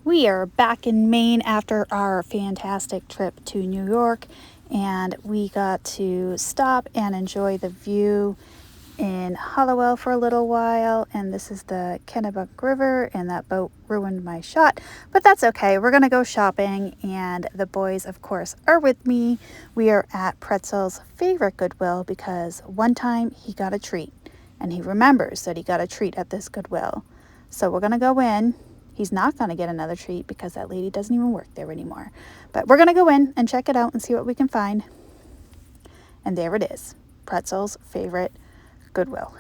We are back in Maine after our fantastic trip to New York, and we got to stop and enjoy the view in Hollowell for a little while. And this is the Kennebec River, and that boat ruined my shot, but that's okay. We're gonna go shopping, and the boys, of course, are with me. We are at Pretzel's favorite Goodwill because one time he got a treat, and he remembers that he got a treat at this Goodwill. So we're gonna go in. He's not going to get another treat because that lady doesn't even work there anymore. But we're going to go in and check it out and see what we can find. And there it is, Pretzel's favorite Goodwill.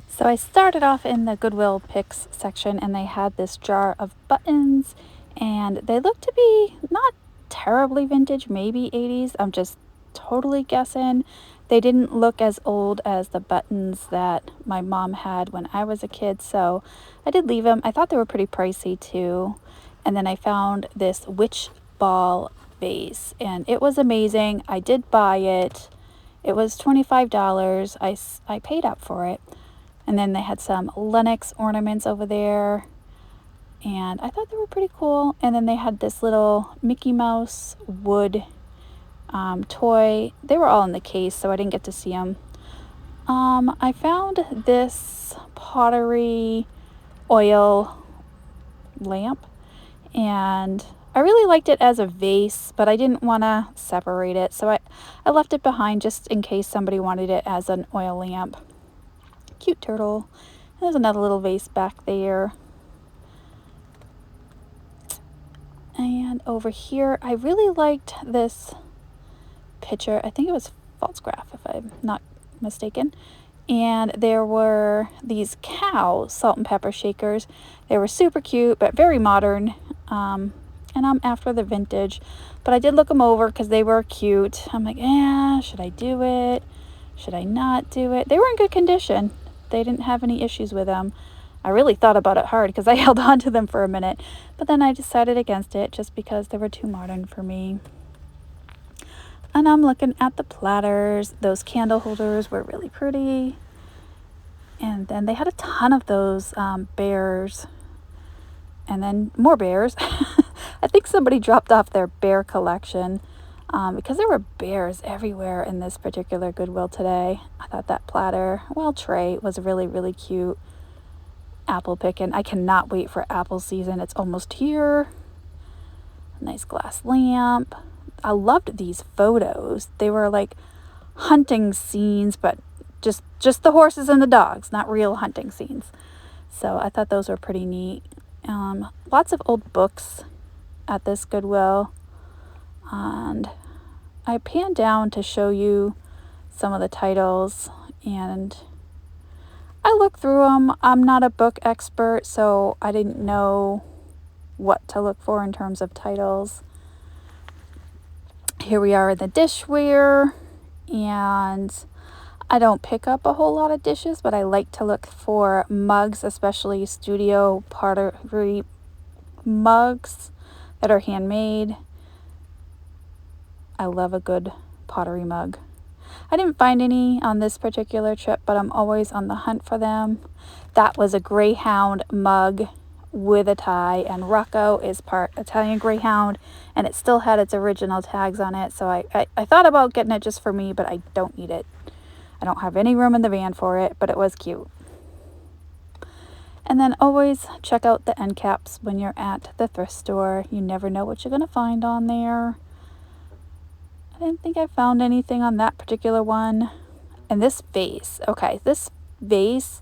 So I started off in the Goodwill picks section, and they had this jar of buttons, and they looked to be not terribly vintage, maybe 80s. I'm just totally guessing. They didn't look as old as the buttons that my mom had when I was a kid, so I did leave them. I thought they were pretty pricey too. And then I found this witch ball vase, and it was amazing. I did buy it. It was $25. I paid up for it. And then they had some Lenox ornaments over there, and I thought they were pretty cool. And then they had this little Mickey Mouse wood toy. They were all in the case, so I didn't get to see them. I found this pottery oil lamp, and I really liked it as a vase, but I didn't want to separate it, so I left it behind just in case somebody wanted it as an oil lamp. Cute turtle. There's another little vase back there. And over here, I really liked this picture. I think it was Falsgraph, if I'm not mistaken. And there were these cow salt and pepper shakers. They were super cute, but very modern. And I'm after the vintage, but I did look them over because they were cute. I'm like, should I do it? Should I not do it? They were in good condition. They didn't have any issues with them. I really thought about it hard because I held on to them for a minute, but then I decided against it just because they were too modern for me. And I'm looking at the platters. Those candle holders were really pretty. And then they had a ton of those bears. And then more bears. I think somebody dropped off their bear collection because there were bears everywhere in this particular Goodwill today. I thought that platter, tray was really, really cute. Apple picking. I cannot wait for apple season. It's almost here. Nice glass lamp. I loved these photos. They were like hunting scenes, but just the horses and the dogs, not real hunting scenes. So I thought those were pretty neat. Lots of old books at this Goodwill. And I panned down to show you some of the titles, and I looked through them. I'm not a book expert, so I didn't know what to look for in terms of titles. Here we are in the dishware, and I don't pick up a whole lot of dishes, but I like to look for mugs, especially studio pottery mugs that are handmade. I love a good pottery mug. I didn't find any on this particular trip, but I'm always on the hunt for them. That was a Greyhound mug with a tie, and Rocco is part Italian Greyhound, and it still had its original tags on it, so I thought about getting it just for me, but I don't need it. I don't have any room in the van for it, but it was cute. And then always check out the end caps when you're at the thrift store. You never know what you're going to find on there. I didn't think I found anything on that particular one. And this vase, this vase,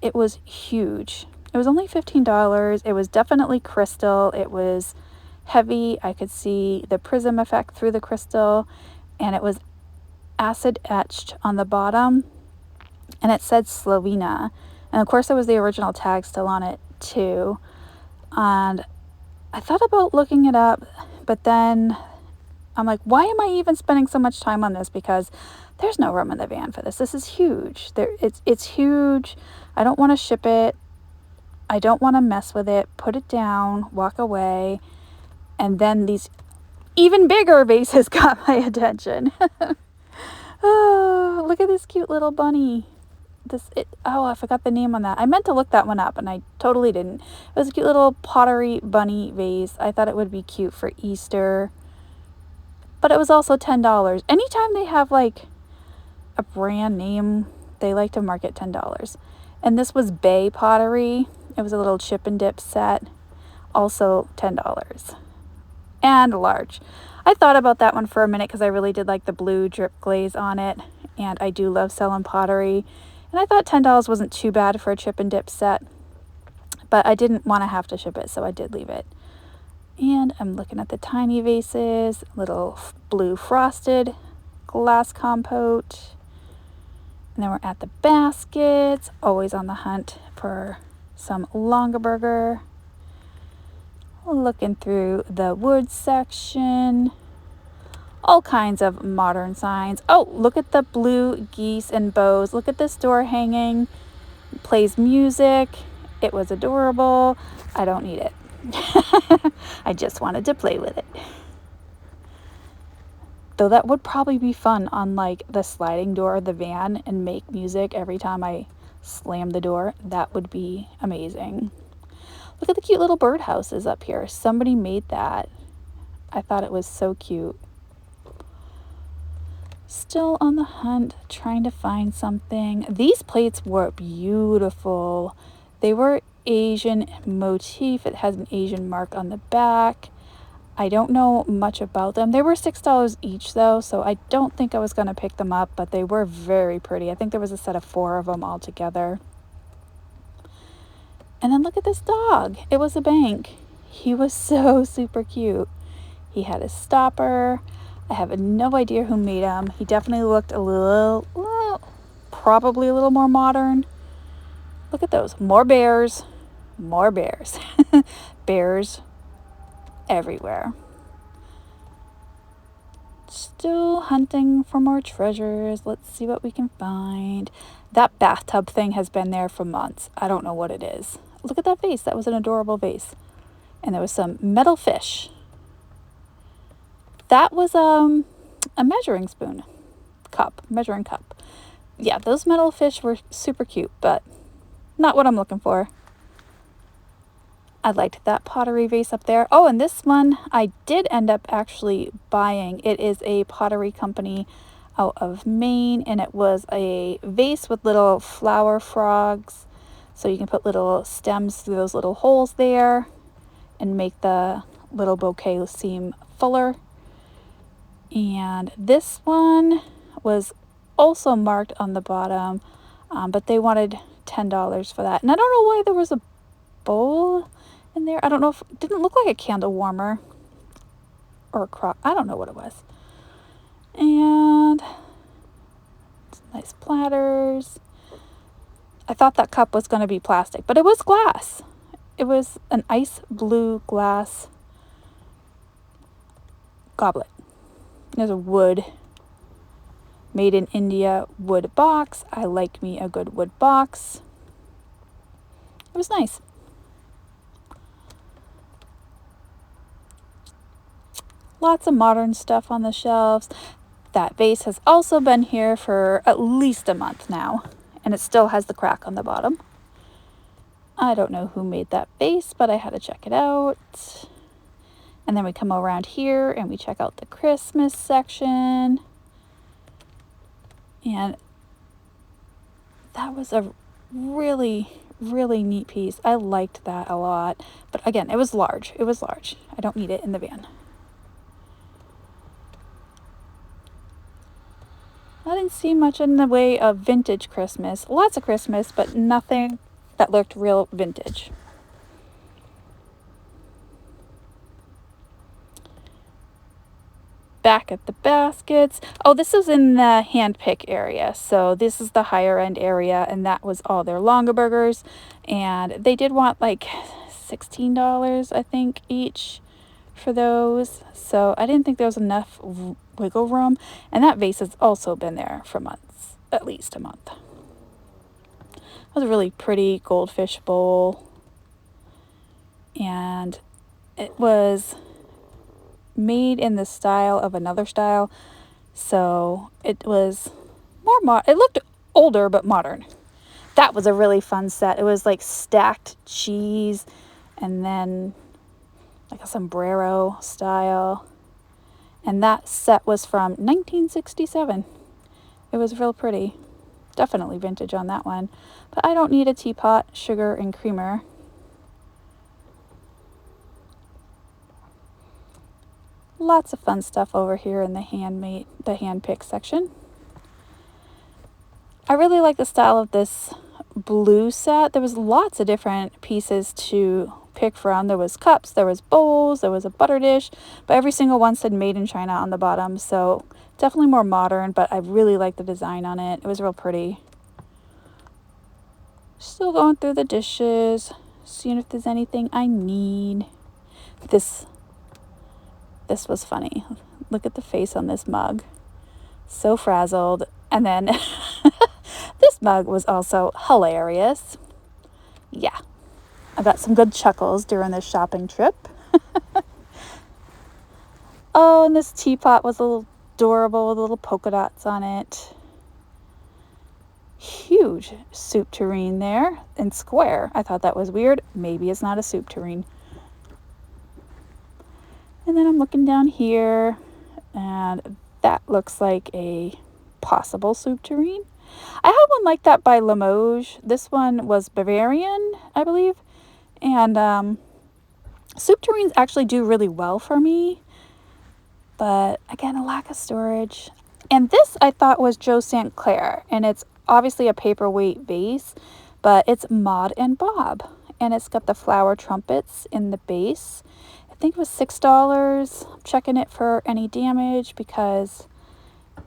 it was huge. It was only $15. It was definitely crystal. It was heavy. I could see the prism effect through the crystal, and it was acid etched on the bottom, and it said Slovenia. And of course there was the original tag still on it too. And I thought about looking it up, but then I'm like, why am I even spending so much time on this? Because there's no room in the van for this. This is huge. It's huge. I don't want to ship it. I don't want to mess with it. Put it down, walk away. And then these even bigger vases got my attention. Oh, look at this cute little bunny. Oh, I forgot the name on that. I meant to look that one up and I totally didn't. It was a cute little pottery bunny vase. I thought it would be cute for Easter, but it was also $10. Anytime they have like a brand name, they like to mark it $10. And this was Bay Pottery. It was a little chip and dip set, also $10, and large. I thought about that one for a minute because I really did like the blue drip glaze on it, and I do love selling pottery. And I thought $10 wasn't too bad for a chip and dip set, but I didn't want to have to ship it, so I did leave it. And I'm looking at the tiny vases, little blue frosted glass compote. And then we're at the baskets, always on the hunt for some Longaberger. Looking through the wood section, all kinds of modern signs. Oh, look at the blue geese and bows. Look at this door hanging. It plays music. It was adorable. I don't need it. I just wanted to play with it. Though that would probably be fun on like the sliding door of the van and make music every time I slam the door. That would be amazing. Look at the cute little birdhouses up here. Somebody made that. I thought it was so cute. Still on the hunt, trying to find something. These plates were beautiful. They were Asian motif. It has an Asian mark on the back. I don't know much about them. They were $6 each though, so I don't think I was going to pick them up, but they were very pretty. I think there was a set of 4 of them all together. And then look at this dog. It was a bank. He was so super cute. He had a stopper. I have no idea who made him. He definitely looked probably a little more modern. Look at those. More bears. More bears. Bears everywhere. Still hunting for more treasures. Let's see what we can find. That bathtub thing has been there for months. I don't know what it is. Look at that vase. That was an adorable vase. And there was some metal fish. That was a measuring spoon. Measuring cup. Yeah, those metal fish were super cute, but not what I'm looking for. I liked that pottery vase up there. Oh, and this one I did end up actually buying. It is a pottery company out of Maine, and it was a vase with little flower frogs. So you can put little stems through those little holes there and make the little bouquet seem fuller. And this one was also marked on the bottom, but they wanted $10 for that. And I don't know why there was a bowl in there. I don't know if it didn't look like a candle warmer or a crock. I don't know what it was. And nice platters. I thought that cup was going to be plastic, but it was glass. It was an ice blue glass goblet. There's a wood, made in India wood box. I like me a good wood box. It was nice. Lots of modern stuff on the shelves. That vase has also been here for at least a month now, and it still has the crack on the bottom. I don't know who made that vase, but I had to check it out. And then we come around here and we check out the Christmas section. And that was a really, really neat piece. I liked that a lot. But again, it was large. It was large. I don't need it in the van. I didn't see much in the way of vintage Christmas. Lots of Christmas, but nothing that looked real vintage. Back at the baskets. Oh, this is in the hand pick area. So this is the higher end area, and that was all their Longabergers. And they did want like $16, I think, each for those. So I didn't think there was enough wiggle room. And that vase has also been there for months, at least a month. It was a really pretty goldfish bowl. And it was made in the style of another style, so it was more it looked older but modern. That was a really fun set. It was like stacked cheese and then like a sombrero style. And that set was from 1967. It was real pretty. Definitely vintage on that one. But I don't need a teapot, sugar, and creamer. Lots of fun stuff over here in the hand pick section. I really like the style of this blue set. There was lots of different pieces to pick from. There was cups, there was bowls, there was a butter dish, but every single one said made in China on the bottom, so definitely more modern, but I really like the design on it. It was real pretty. Still going through the dishes, seeing if there's anything I need. This was funny. Look at the face on this mug. So frazzled. And then this mug was also hilarious. Yeah, I got some good chuckles during this shopping trip. Oh, and this teapot was a little adorable with little polka dots on it. Huge soup tureen there and square. I thought that was weird. Maybe it's not a soup tureen. And then I'm looking down here, and that looks like a possible soup tureen. I had one like that by Limoges. This one was Bavarian, I believe. And soup tureens actually do really well for me. But again, a lack of storage. And this I thought was Joe St. Clair. And it's obviously a paperweight base, but it's Maud and Bob. And it's got the flower trumpets in the base. I think it was $6. I'm checking it for any damage because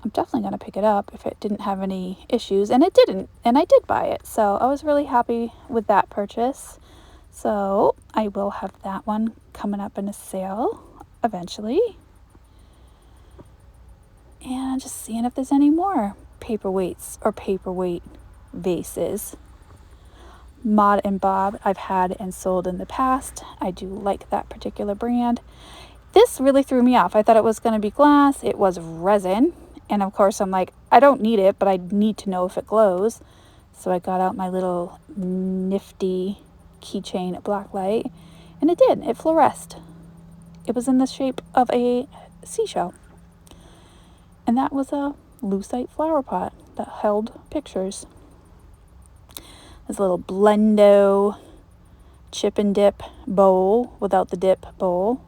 I'm definitely going to pick it up if it didn't have any issues. And it didn't. And I did buy it. So I was really happy with that purchase. So I will have that one coming up in a sale eventually. And just seeing if there's any more paperweights or paperweight vases. Maud and Bob I've had and sold in the past. I do like that particular brand. This really threw me off. I thought it was going to be glass. It was resin. And of course I'm like, I don't need it, but I need to know if it glows. So I got out my little nifty keychain black light. And it did. It fluoresced. It was in the shape of a seashell. And that was a lucite flower pot that held pictures. This little Blendo chip and dip bowl without the dip bowl.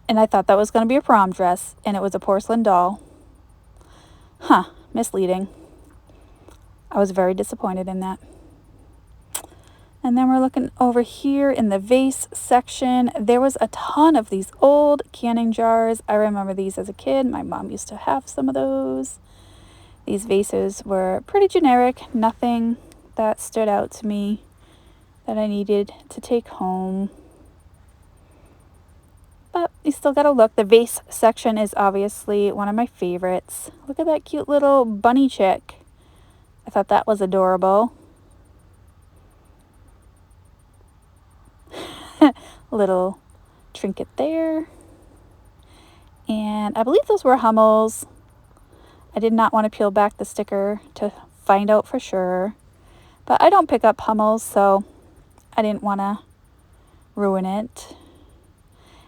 And I thought that was going to be a prom dress, and it was a porcelain doll. Huh, misleading. I was very disappointed in that. And then we're looking over here in the vase section. There was a ton of these old canning jars. I remember these as a kid. My mom used to have some of those. These vases were pretty generic, nothing that stood out to me that I needed to take home. But you still gotta look. The vase section is obviously one of my favorites. Look at that cute little bunny chick. I thought that was adorable. Little trinket there. And I believe those were Hummels. I did not want to peel back the sticker to find out for sure. But I don't pick up Hummels, so I didn't want to ruin it.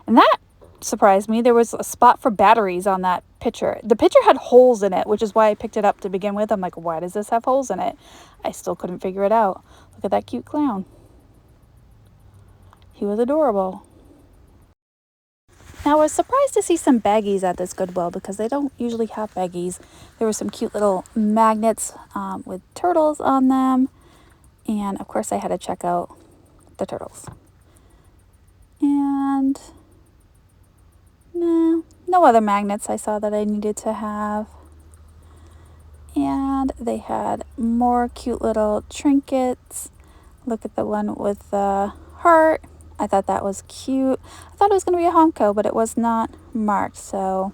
And that surprised me. There was a spot for batteries on that picture. The picture had holes in it, which is why I picked it up to begin with. I'm like, why does this have holes in it? I still couldn't figure it out. Look at that cute clown. He was adorable. Now, I was surprised to see some baggies at this Goodwill because they don't usually have baggies. There were some cute little magnets with turtles on them. And, of course, I had to check out the turtles. And no other magnets I saw that I needed to have. And they had more cute little trinkets. Look at the one with the heart. I thought that was cute. I thought it was going to be a Honko, but it was not marked, so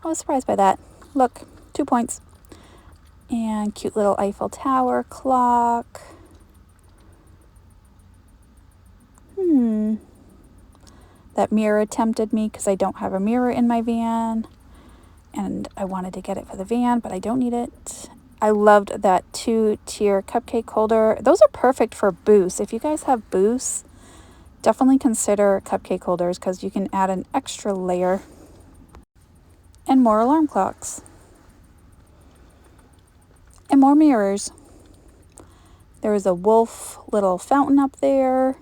I was surprised by that. Look, 2 points. And cute little Eiffel Tower clock. That mirror tempted me because I don't have a mirror in my van. And I wanted to get it for the van, but I don't need it. I loved that 2-tier cupcake holder. Those are perfect for booths. If you guys have booths, definitely consider cupcake holders because you can add an extra layer. And more alarm clocks. And more mirrors. There is a wolf little fountain up there.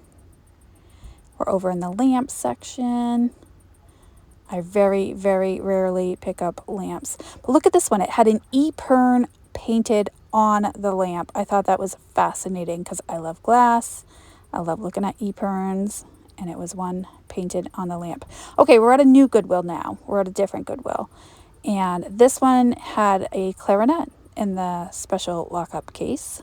We're over in the lamp section. I very, very rarely pick up lamps. But look at this one. It had an ePern painted on the lamp. I thought that was fascinating because I love glass. I love looking at ePerns. And it was one painted on the lamp. Okay, we're at a new Goodwill now. We're at a different Goodwill. And this one had a clarinet in the special lockup case.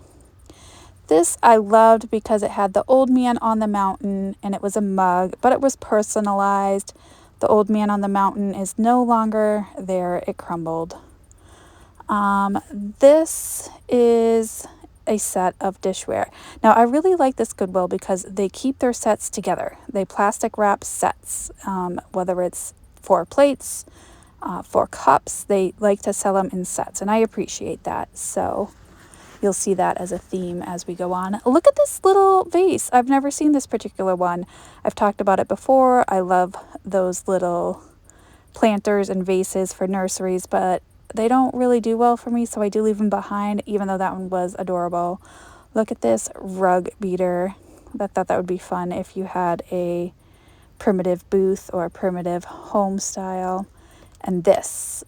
This I loved because it had the old man on the mountain and it was a mug, but it was personalized. The old man on the mountain is no longer there. It crumbled. This is a set of dishware. Now, I really like this Goodwill because they keep their sets together. They plastic wrap sets, whether it's 4 plates, 4 cups. They like to sell them in sets, and I appreciate that. So you'll see that as a theme as we go on. Look at this little vase. I've never seen this particular one. I've talked about it before. I love those little planters and vases for nurseries, but they don't really do well for me, so I do leave them behind, even though that one was adorable. Look at this rug beater. I thought that would be fun if you had a primitive booth or a primitive home style. And this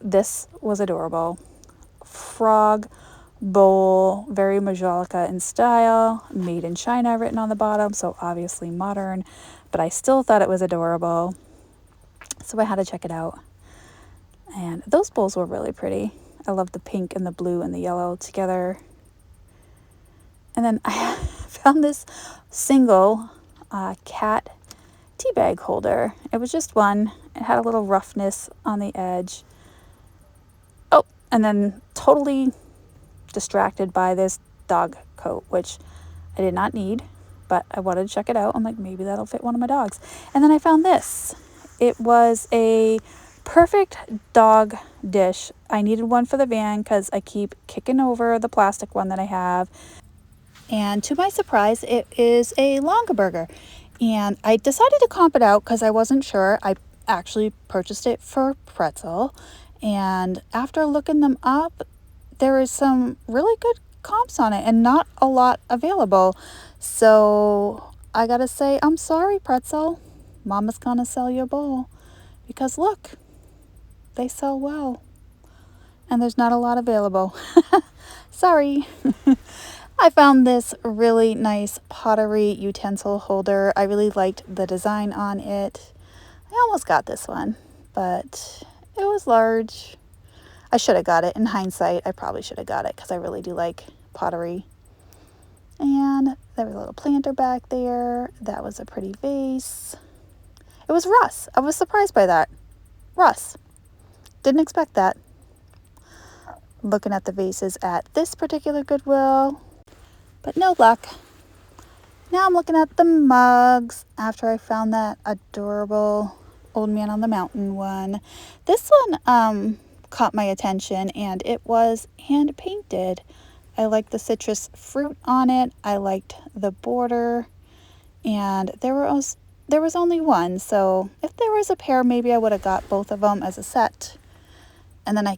was adorable. Frog bowl, very Majolica in style, made in China written on the bottom, so obviously modern, but I still thought it was adorable, so I had to check it out. And those bowls were really pretty. I love the pink and the blue and the yellow together. And then I found this single cat tea bag holder. It was just one. It had a little roughness on the edge. Oh, and then totally distracted by this dog coat, which I did not need, but I wanted to check it out. I'm like, maybe that'll fit one of my dogs. And then I found this. It was a perfect dog dish. I needed one for the van because I keep kicking over the plastic one that I have. And to my surprise, it is a Longaberger. And I decided to comp it out because I wasn't sure. I actually purchased it for Pretzel. And after looking them up, there is some really good comps on it and not a lot available. So I gotta say, I'm sorry, Pretzel. Mama's gonna sell you a bowl because look, they sell well and there's not a lot available. Sorry. I found this really nice pottery utensil holder. I really liked the design on it. I almost got this one, but it was large. I should have got it. In hindsight, I probably should have got it because I really do like pottery. And there was a little planter back there. That was a pretty vase. It was Russ. I was surprised by that. Russ. Didn't expect that. Looking at the vases at this particular Goodwill, but no luck. Now I'm looking at the mugs after I found that adorable Old Man on the Mountain one. This one, caught my attention and it was hand painted. I liked the citrus fruit on it. I liked the border, and there was only one, so if there was a pair, maybe I would have got both of them as a set. And then I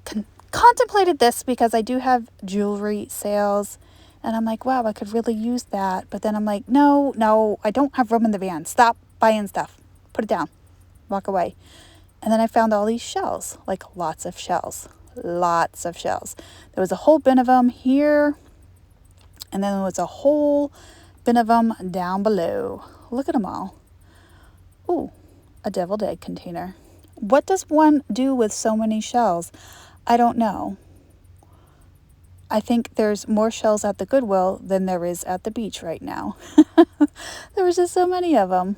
contemplated this because I do have jewelry sales, and I'm like, wow, I could really use that. But then I'm like, no, I don't have room in the van. Stop buying stuff. Put it down. Walk away. And then I found all these shells, like lots of shells. There was a whole bin of them here, and then there was a whole bin of them down below. Look at them all. Ooh, a deviled egg container. What does one do with so many shells? I don't know. I think there's more shells at the Goodwill than there is at the beach right now. There was just so many of them.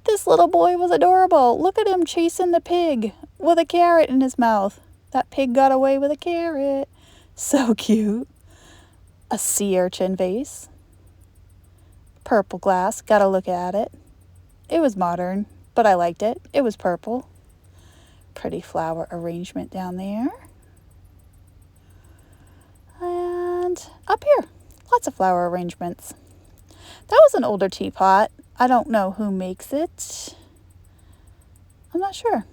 This little boy was adorable. Look at him chasing the pig with a carrot in his mouth. That pig got away with a carrot. So cute. A sea urchin vase. Purple glass. Gotta look at it. It was modern, but I liked it. It was purple. Pretty flower arrangement down there. up here, lots of flower arrangements. That was an older teapot. I don't know who makes it. I'm not sure.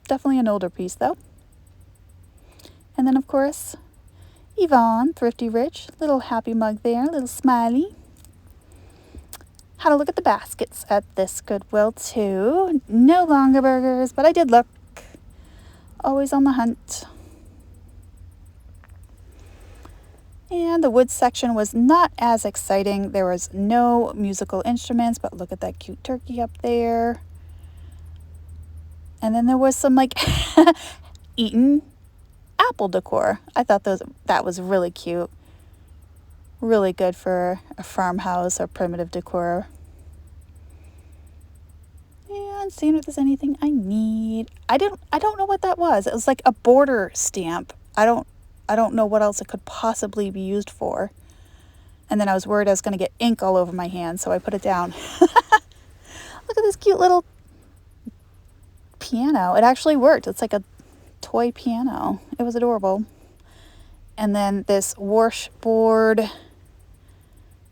Definitely an older piece though. And then of course, Yvonne, Thrifty Rich, little happy mug there, little smiley. Had a look at the baskets at this Goodwill too. No longer burgers, but I did look. Always on the hunt. And the wood section was not as exciting. There was no musical instruments, but look at that cute turkey up there. And then there was some like Eaton apple decor. I thought that was really cute. Really good for a farmhouse or primitive decor. And seeing if there's anything I need. I don't know what that was. It was like a border stamp. I don't know what else it could possibly be used for. And then I was worried I was going to get ink all over my hands, so I put it down. Look at this cute little piano. It actually worked. It's like a toy piano. It was adorable. And then this washboard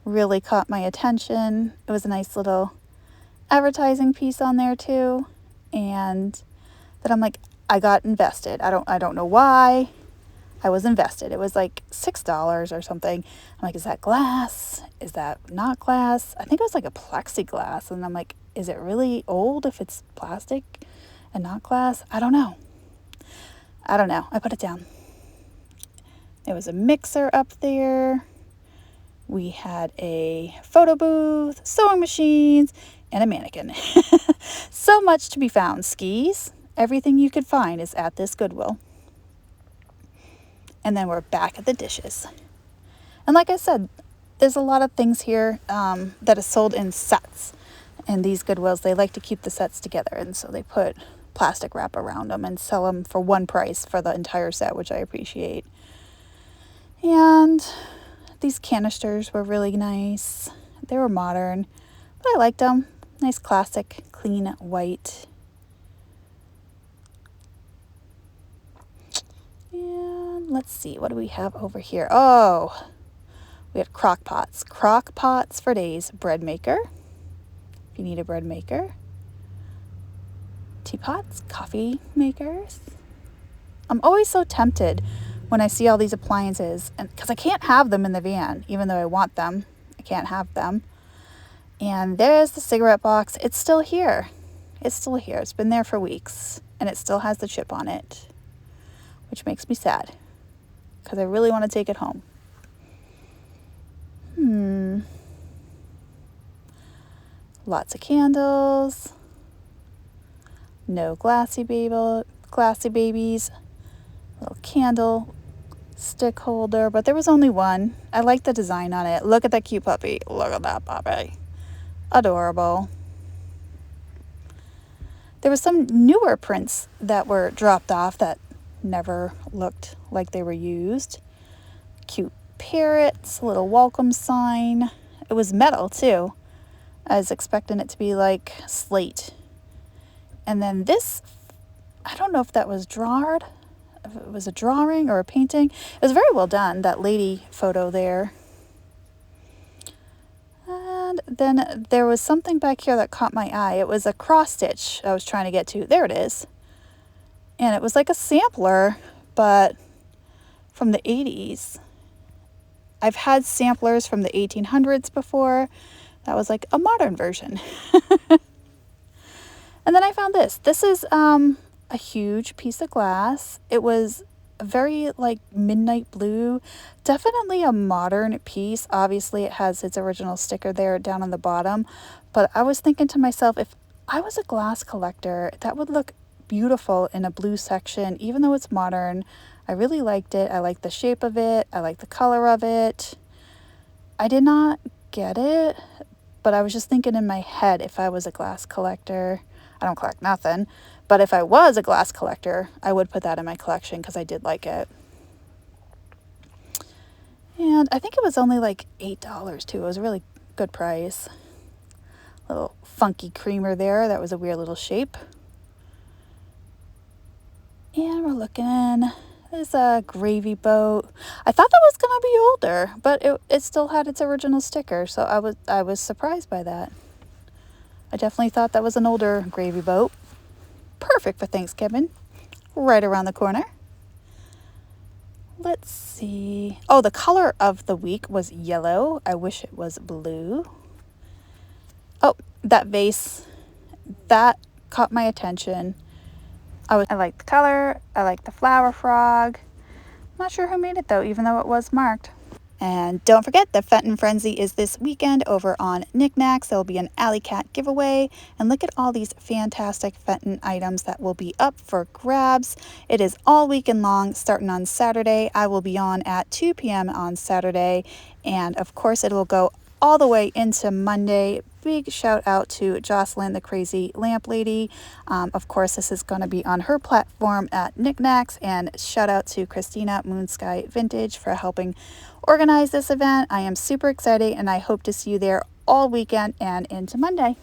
really caught my attention. It was a nice little advertising piece on there too. And that I'm like, I got invested. I don't know why. I was invested. It was like $6 or something. I'm like, is that glass? Is that not glass? I think it was like a plexiglass. And I'm like, is it really old if it's plastic and not glass? I don't know. I put it down. It was a mixer up there. We had a photo booth, sewing machines, and a mannequin. So much to be found. Skis. Everything you could find is at this Goodwill. And then we're back at the dishes. And like I said, there's a lot of things here that is sold in sets. And these Goodwills, they like to keep the sets together. And so they put plastic wrap around them and sell them for one price for the entire set, which I appreciate. And these canisters were really nice. They were modern, but I liked them. Nice classic, clean white. And let's see, what do we have over here? Oh, we have crock pots. Crock pots for days. Bread maker, if you need a bread maker. Teapots, coffee makers. I'm always so tempted when I see all these appliances, and because I can't have them in the van, even though I want them, I can't have them. And there's the cigarette box. It's still here. It's still here. It's been there for weeks, and it still has the chip on it, which makes me sad because I really want to take it home. Lots of candles. No glassy babies. Little candle stick holder, but there was only one. I like the design on it. Look at that cute puppy. Look at that puppy. Adorable. There was some newer prints that were dropped off that never looked like they were used. Cute parrots, a little welcome sign. It was metal too. I was expecting it to be like slate. And then this, I don't know if that was drawn, if it was a drawing or a painting. It was very well done, that lady photo there. And then there was something back here that caught my eye. It was a cross stitch I was trying to get to. There it is. And it was like a sampler, but from the 80s. I've had samplers from the 1800s before. That was like a modern version. And then I found this. This is a huge piece of glass. It was a very like midnight blue. Definitely a modern piece. Obviously it has its original sticker there down on the bottom. But I was thinking to myself, if I was a glass collector, that would look beautiful in a blue section, even though it's modern. I really liked it. I liked the shape of it. I liked the color of it. I did not get it, but I was just thinking in my head, if I was a glass collector, I don't collect nothing, but if I was a glass collector, I would put that in my collection because I did like it. And I think it was only like $8 too. It was a really good price. Little funky creamer there. That was a weird little shape. And we're looking. There's a gravy boat. I thought that was gonna be older, but it still had its original sticker, so I was surprised by that. I definitely thought that was an older gravy boat. Perfect for Thanksgiving. Right around the corner. Let's see. Oh, the color of the week was yellow. I wish it was blue. Oh, that vase. That caught my attention. I like the color. I like the flower frog. Not sure who made it though, even though it was marked. And don't forget, the Fenton Frenzy is this weekend over on Knickknacks. There will be an Alley Cat giveaway. And look at all these fantastic Fenton items that will be up for grabs. It is all weekend long, starting on Saturday. I will be on at 2 p.m. on Saturday. And of course, it will go all the way into Monday. Big shout out to Jocelyn, the crazy lamp lady. Of course, this is going to be on her platform at Knickknacks. And shout out to Christina Moonsky Vintage for helping organize this event. I am super excited and I hope to see you there all weekend and into Monday.